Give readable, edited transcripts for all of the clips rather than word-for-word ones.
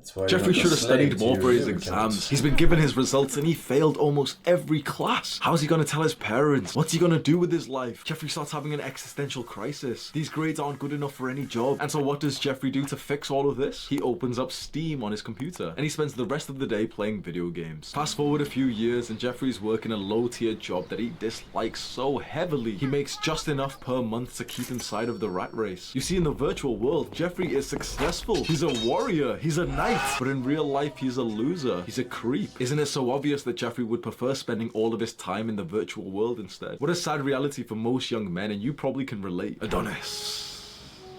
That's why Jeffrey should have studied more for his exams. He's been given his results and he failed almost every class. How's he gonna tell his parents? What's he gonna do with his life? Jeffrey starts having an existential crisis. These grades aren't good enough for any job. And so what does Jeffrey do to fix all of this? He opens up Steam on his computer and he spends the rest of the day playing video games. Fast forward a few years and Jeffrey's working a low-tier job that he dislikes so heavily. He makes just enough per month to keep inside of the rat race. You see, in the virtual world, Jeffrey is successful. He's a warrior. He's a knight. But in real life, he's a loser. He's a creep. Isn't it so obvious that Jeffrey would prefer spending all of his time in the virtual world instead? What a sad reality for most young men, and you probably can relate.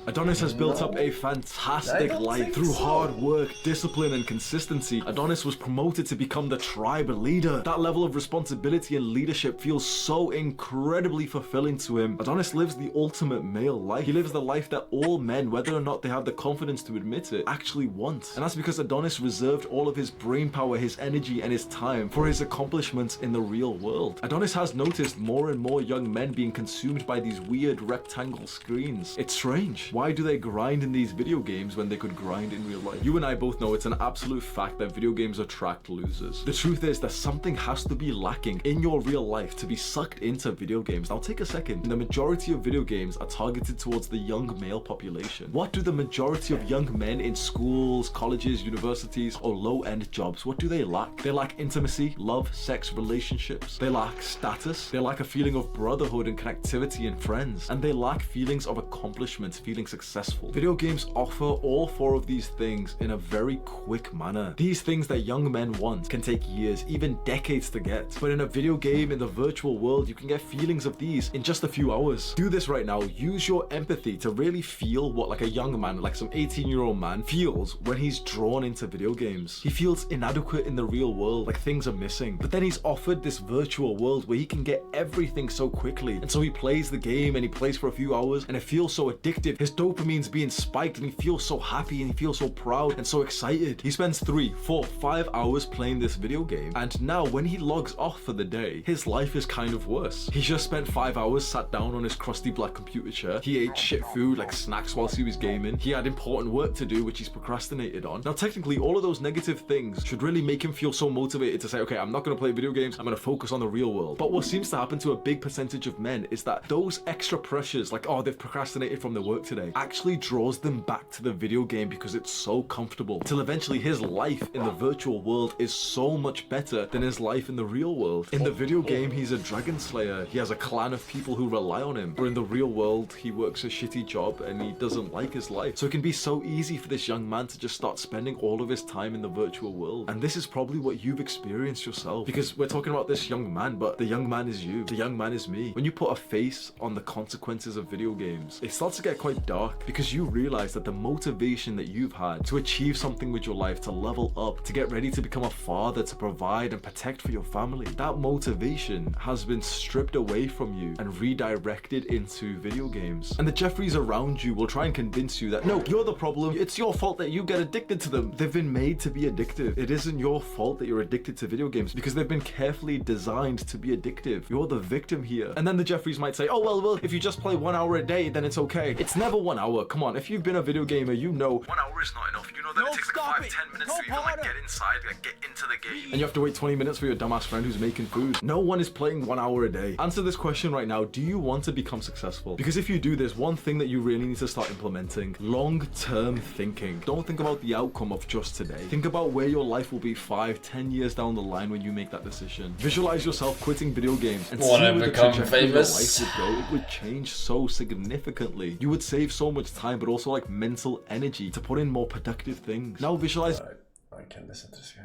Adonis has built up a fantastic life through hard work, discipline, and consistency. Adonis was promoted to become the tribe leader. That level of responsibility and leadership feels so incredibly fulfilling to him. Adonis lives the ultimate male life. He lives the life that all men, whether or not they have the confidence to admit it, actually want. And that's because Adonis reserved all of his brain power, his energy, and his time for his accomplishments in the real world. Adonis has noticed more and more young men being consumed by these weird rectangle screens. It's strange. Why do they grind in these video games when they could grind in real life? You and I both know it's an absolute fact that video games attract losers. The truth is that something has to be lacking in your real life to be sucked into video games. Now take a second. The majority of video games are targeted towards the young male population. What do the majority of young men in schools, colleges, universities, or low-end jobs, what do they lack? They lack intimacy, love, sex, relationships. They lack status. They lack a feeling of brotherhood and connectivity and friends. And they lack feelings of accomplishment, feeling successful. Video games offer all four of these things in a very quick manner. These things that young men want can take years, even decades to get. But in a video game, in the virtual world, you can get feelings of these in just a few hours. Do this right now. Use your empathy to really feel what like a young man, like some 18-year-old man, feels when he's drawn into video games. He feels inadequate in the real world, like things are missing. But then he's offered this virtual world where he can get everything so quickly. And so he plays the game and he plays for a few hours and it feels so addictive. His dopamine's being spiked and he feels so happy and he feels so proud and so excited. He spends 3, 4, 5 hours playing this video game, and now when he logs off for the day, his life is kind of worse. He just spent 5 hours sat down on his crusty black computer chair. He ate shit food like snacks whilst he was gaming. He had important work to do which he's procrastinated on. Now technically all of those negative things should really make him feel so motivated to say, okay, I'm not going to play video games, I'm going to focus on the real world. But what seems to happen to a big percentage of men is that those extra pressures, like, oh, they've procrastinated from their work today, actually draws them back to the video game because it's so comfortable, till eventually his life in the virtual world is so much better than his life in the real world. In the video game, he's a dragon slayer. He has a clan of people who rely on him. But in the real world, he works a shitty job and he doesn't like his life. So it can be so easy for this young man to just start spending all of his time in the virtual world. And this is probably what you've experienced yourself, because we're talking about this young man, but the young man is you. The young man is me. When you put a face on the consequences of video games, it starts to get quite dark because you realize that the motivation that you've had to achieve something with your life, to level up, to get ready to become a father, to provide and protect for your family, that motivation has been stripped away from you and redirected into video games. And the Jeffreys around you will try and convince you that, no, you're the problem. It's your fault that you get addicted to them. They've been made to be addictive. It isn't your fault that you're addicted to video games because they've been carefully designed to be addictive. You're the victim here. And then the Jeffreys might say, oh, well, if you just play 1 hour a day, then it's okay. It's never 1 hour. Come on, if you've been a video gamer, you know 1 hour is not enough. You know that it takes like 5-10 minutes to even like get inside, like get into the game. And you have to wait 20 minutes for your dumbass friend who's making food. No one is playing 1 hour a day. Answer this question right now. Do you want to become successful? Because if you do, there's one thing that you really need to start implementing. Long-term thinking. Don't think about the outcome of just today. Think about where your life will be 5-10 years down the line when you make that decision. Visualize yourself quitting video games and see where the trajectory of your life would go. It would change so significantly. You would save so much time, but also like mental energy to put in more productive things. Now visualize. I can listen to this guy.